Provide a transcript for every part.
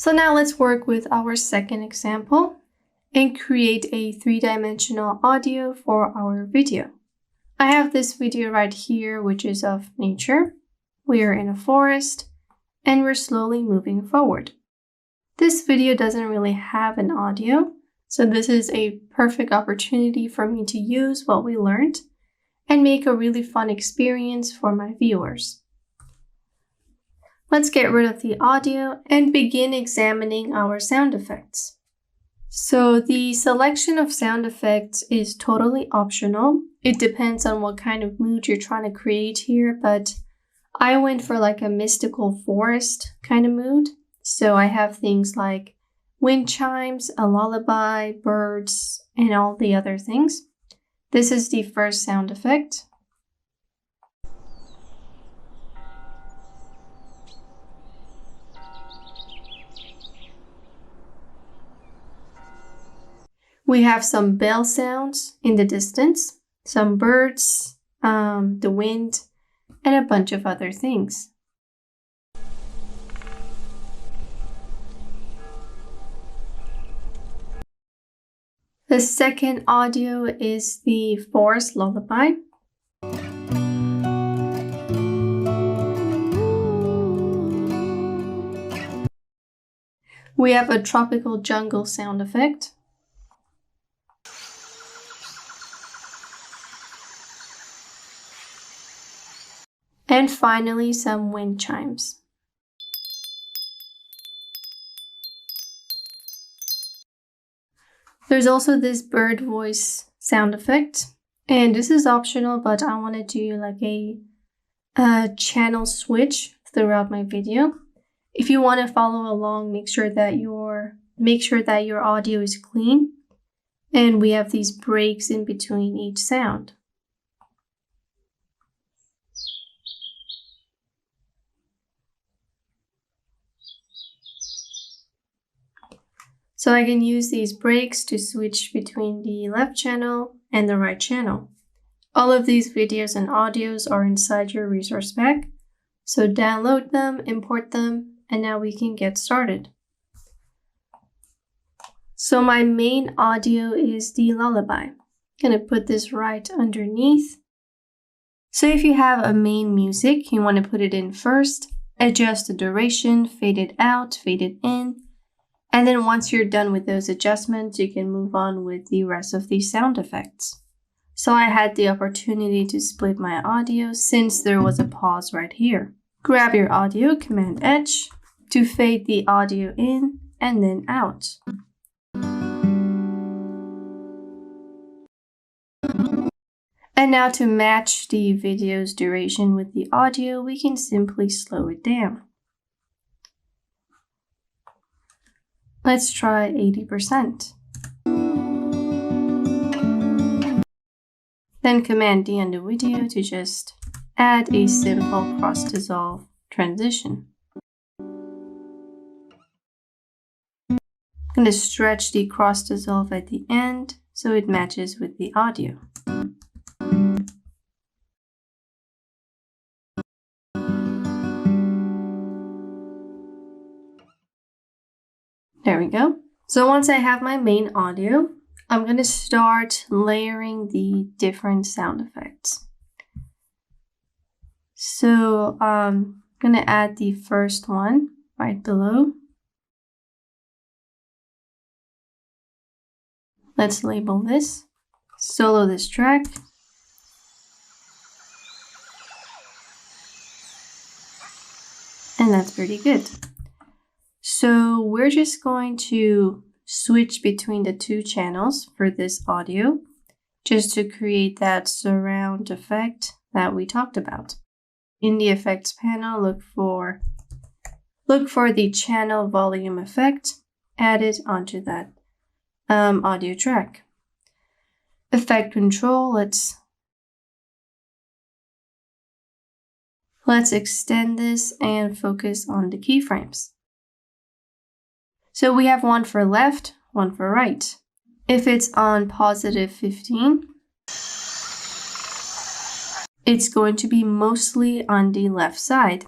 So now let's work with our second example and create a three-dimensional audio for our video. I have this video right here, which is of nature. We are in a forest and we're slowly moving forward. This video doesn't really have an audio, so this is a perfect opportunity for me to use what we learned and make a really fun experience for my viewers. Let's get rid of the audio and begin examining our sound effects. So the selection of sound effects is totally optional. It depends on what kind of mood you're trying to create here, but I went for like a mystical forest kind of mood. So I have things like wind chimes, a lullaby, birds, and all the other things. This is the first sound effect. We have some bell sounds in the distance, some birds, the wind, and a bunch of other things. The second audio is the forest lullaby. We have a tropical jungle sound effect. And finally, some wind chimes. There's also this bird voice sound effect, and this is optional, but I want to do like a channel switch throughout my video. If you want to follow along, make sure that your audio is clean, and we have these breaks in between each sound. So I can use these breaks to switch between the left channel and the right channel. All of these videos and audios are inside your resource pack. So download them, import them, and now we can get started. So my main audio is the lullaby. I'm gonna put this right underneath. So if you have a main music, you want to put it in first, adjust the duration, fade it out, fade it in. And then once you're done with those adjustments, you can move on with the rest of the sound effects. So I had the opportunity to split my audio since there was a pause right here. Grab your audio, Command H, to fade the audio in and then out. And now to match the video's duration with the audio, we can simply slow it down. Let's try 80%. Then Command D on the video to just add a simple cross-dissolve transition. I'm going to stretch the cross-dissolve at the end so it matches with the audio. There we go. So once I have my main audio, I'm going to start layering the different sound effects. So I'm going to add the first one right below. Let's label this, solo this track. And that's pretty good. So we're just going to switch between the two channels for this audio, just to create that surround effect that we talked about. In the effects panel, look for the channel volume effect, add it onto that audio track. Effect control, let's extend this and focus on the keyframes. So we have one for left, one for right. If it's on +15, it's going to be mostly on the left side.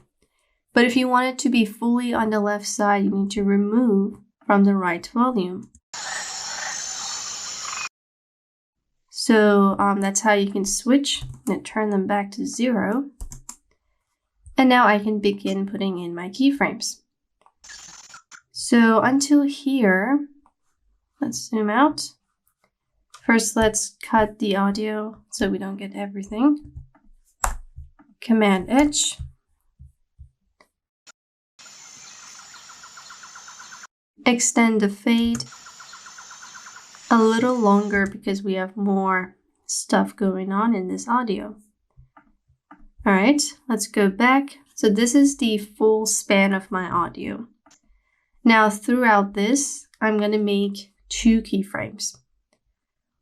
But if you want it to be fully on the left side, you need to remove from the right volume. So that's how you can switch and turn them back to 0. And now I can begin putting in my keyframes. So until here, let's zoom out. First, let's cut the audio so we don't get everything. Command H. Extend the fade a little longer because we have more stuff going on in this audio. All right, let's go back. So this is the full span of my audio. Now throughout this, I'm going to make 2 keyframes.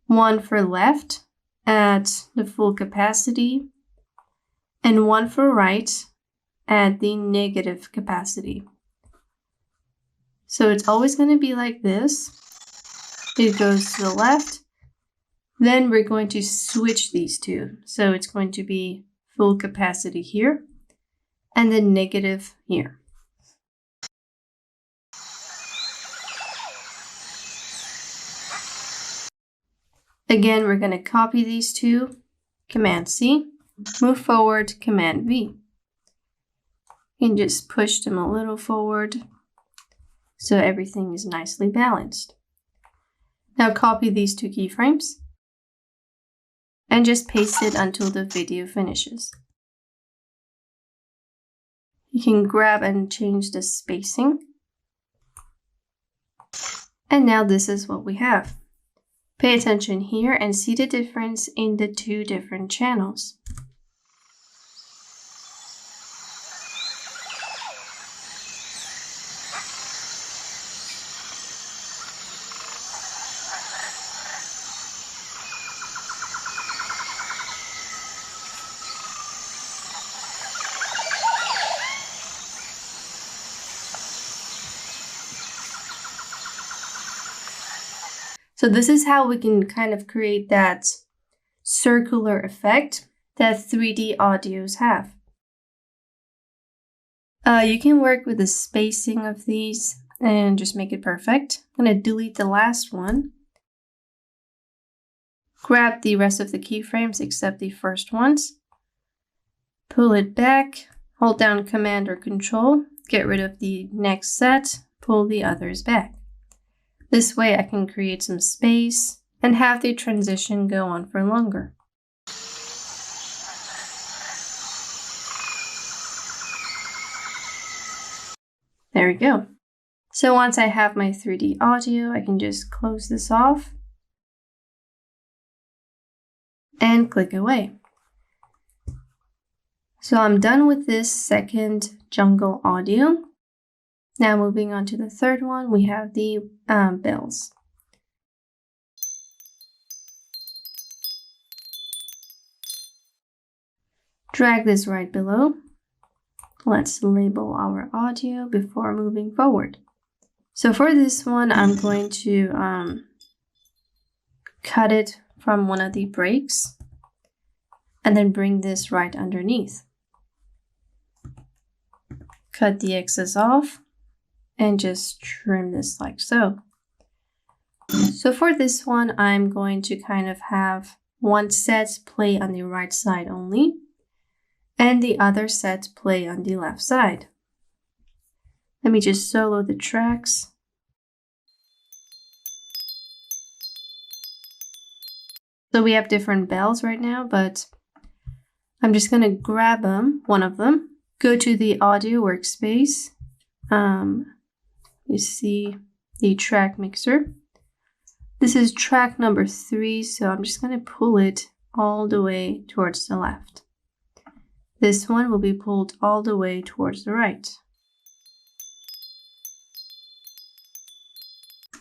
One for left at the full capacity and one for right at the negative capacity. So it's always going to be like this. It goes to the left. Then we're going to switch these two. So it's going to be full capacity here and then negative here. Again, we're going to copy these two, Command C, move forward, Command V. You can just push them a little forward so everything is nicely balanced. Now copy these 2 keyframes and just paste it until the video finishes. You can grab and change the spacing. And now this is what we have. Pay attention here and see the difference in the 2 different channels. So this is how we can kind of create that circular effect that 3D audios have. You can work with the spacing of these and just make it perfect. I'm going to delete the last one. Grab the rest of the keyframes except the first ones. Pull it back, hold down Command or Control, get rid of the next set, pull the others back. This way I can create some space and have the transition go on for longer. There we go. So once I have my 3D audio, I can just close this off and click away. So I'm done with this second jungle audio. Now moving on to the third one, we have the bells. Drag this right below. Let's label our audio before moving forward. So for this one, I'm going to cut it from one of the breaks and then bring this right underneath. Cut the excess off and just trim this like so. So for this one, I'm going to kind of have one set play on the right side only, and the other set play on the left side. Let me just solo the tracks. So we have different bells right now, but I'm just going to grab them, one of them, go to the audio workspace. You see the track mixer. This is track number 3, so I'm just going to pull it all the way towards the left. This one will be pulled all the way towards the right.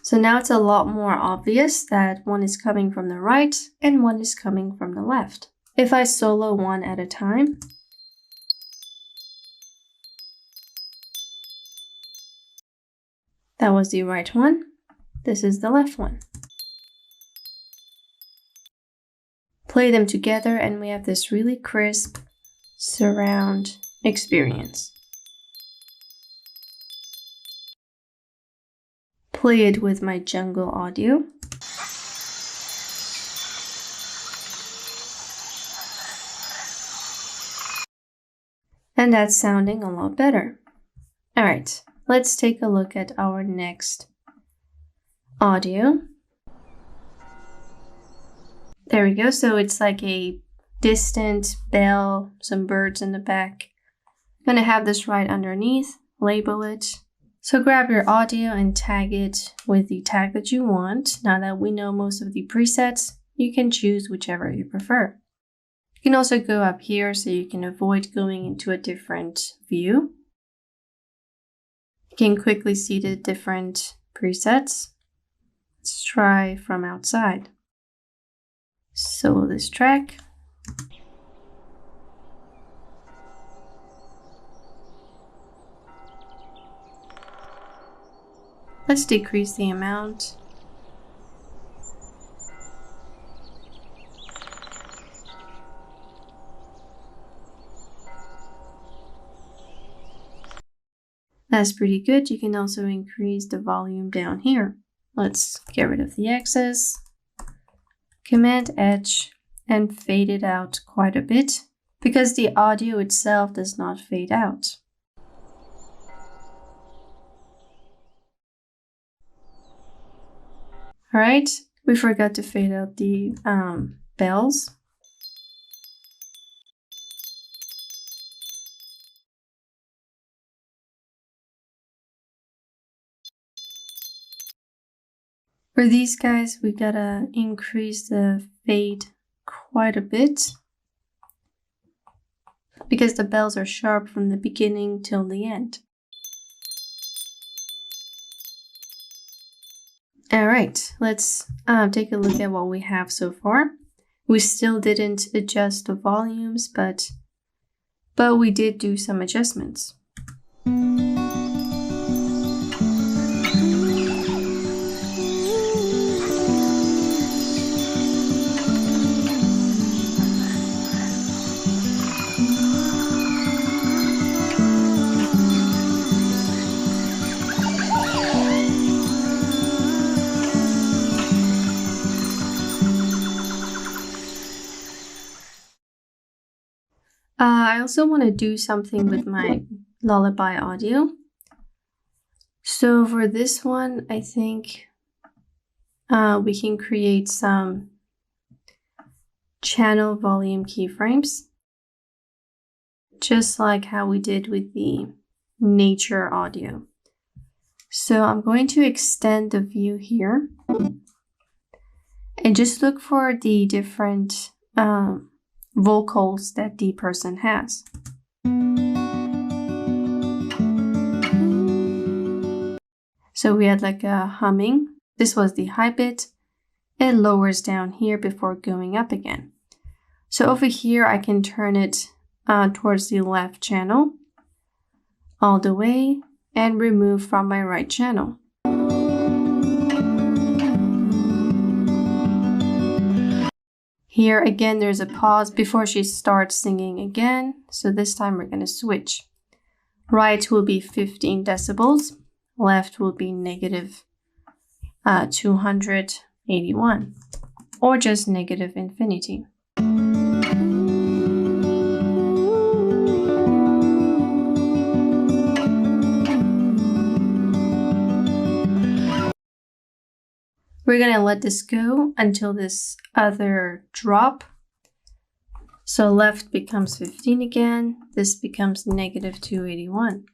So now it's a lot more obvious that one is coming from the right and one is coming from the left. If I solo one at a time, that was the right one. This is the left one. Play them together and we have this really crisp surround experience. play it with my jungle audio. And that's sounding a lot better. All right, let's take a look at our next audio. There we go. So it's like a distant bell, some birds in the back. I'm gonna have this right underneath, label it. So grab your audio and tag it with the tag that you want. Now that we know most of the presets, you can choose whichever you prefer. You can also go up here so you can avoid going into a different view. You can quickly see the different presets. Let's try from outside. So this track. Let's decrease the amount. That's pretty good. You can also increase the volume down here. Let's get rid of the excess. Command H and fade it out quite a bit because the audio itself does not fade out. All right, we forgot to fade out the bells. For these guys, we gotta increase the fade quite a bit because the bells are sharp from the beginning till the end. All right, let's take a look at what we have so far. We still didn't adjust the volumes, but we did do some adjustments. I also want to do something with my lullaby audio. So for this one, I think we can create some channel volume keyframes, just like how we did with the nature audio. So I'm going to extend the view here and just look for the different vocals that the person has. So we had like a humming. This was the high bit. It lowers down here before going up again. So over here, I can turn it towards the left channel all the way and remove from my right channel. Here again, there's a pause before she starts singing again. So this time we're going to switch. Right will be 15 decibels. Left will be negative 281 or just negative infinity. We're going to let this go until this other drop. So left becomes 15 again. This becomes negative 281.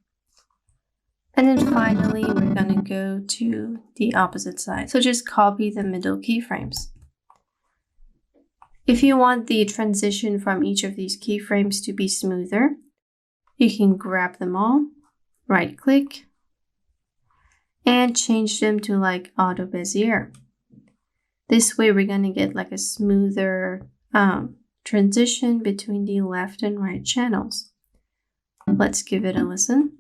And then finally, we're going to go to the opposite side. So just copy the middle keyframes. If you want the transition from each of these keyframes to be smoother, you can grab them all, right click, and change them to like Auto Bezier. This way we're going to get like a smoother transition between the left and right channels. Let's give it a listen.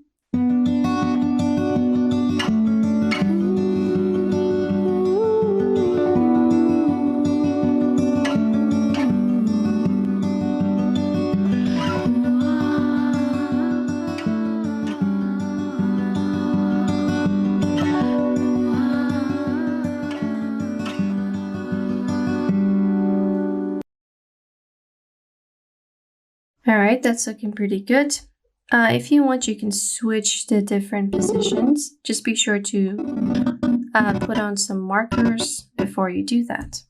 All right, that's looking pretty good. If you want, you can switch the different positions. Just be sure to put on some markers before you do that.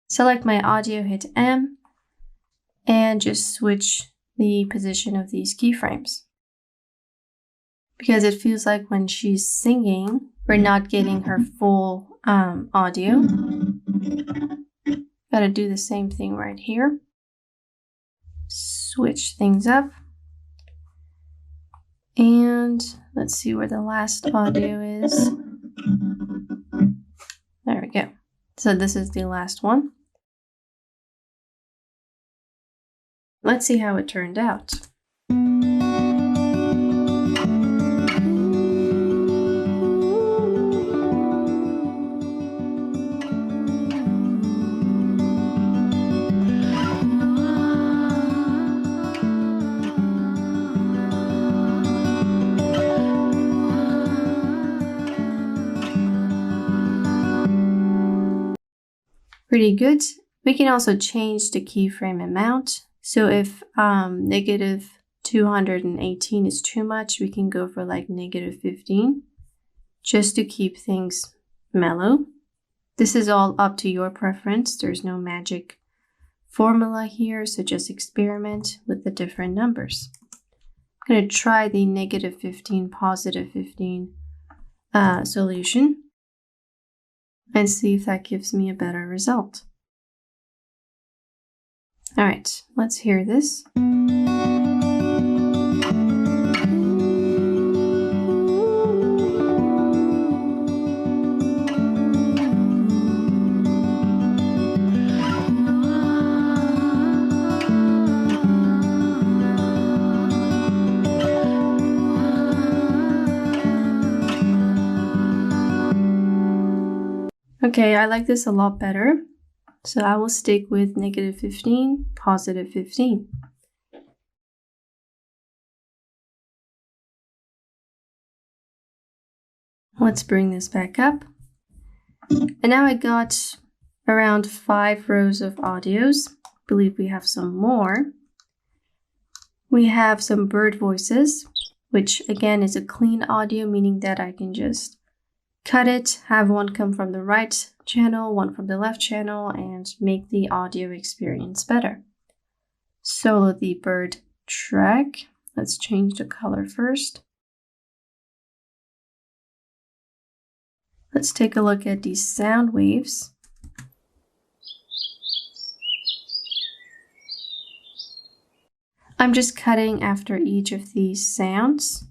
Select my audio, hit M, and just switch the position of these keyframes. Because it feels like when she's singing, we're not getting her full audio. Gotta do the same thing right here. Switch things up. And let's see where the last audio is. There we go. So this is the last one. Let's see how it turned out. Pretty good. We can also change the keyframe amount. So if negative 218 is too much, we can go for like negative 15, just to keep things mellow. This is all up to your preference. There's no magic formula here, so just experiment with the different numbers. I'm going to try the negative 15, positive 15 solution and see if that gives me a better result. All right, let's hear this. Okay, I like this a lot better. So I will stick with negative 15, positive 15. Let's bring this back up. And now I got around 5 rows of audios. I believe we have some more. We have some bird voices, which again is a clean audio, meaning that I can just cut it, have one come from the right channel, one from the left channel, and make the audio experience better. Solo the bird track. Let's change the color first. Let's take a look at these sound waves. I'm just cutting after each of these sounds.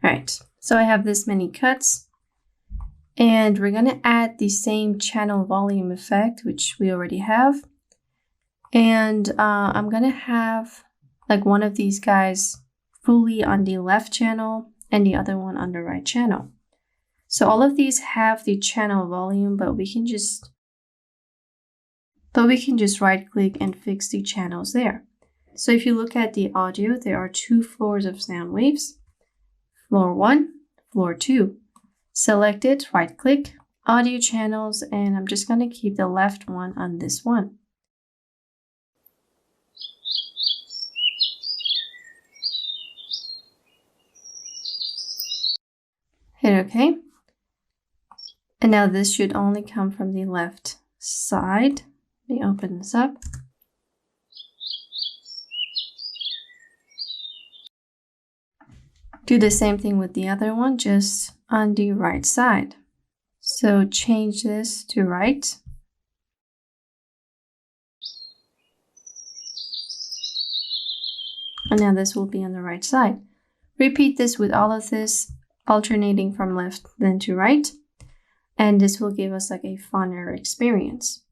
All right, so I have this many cuts, and we're going to add the same channel volume effect, which we already have. And I'm going to have like one of these guys fully on the left channel and the other one on the right channel. So all of these have the channel volume, but we can just right click and fix the channels there. So if you look at the audio, there are 2 floors of sound waves. Floor 1, floor 2. Select it, right click, audio channels, and I'm just going to keep the left one on this one. Hit OK. And now this should only come from the left side. Let me open this up. Do the same thing with the other one, just on the right side. So change this to right. And now this will be on the right side. Repeat this with all of this, alternating from left then to right. And this will give us like a funner experience.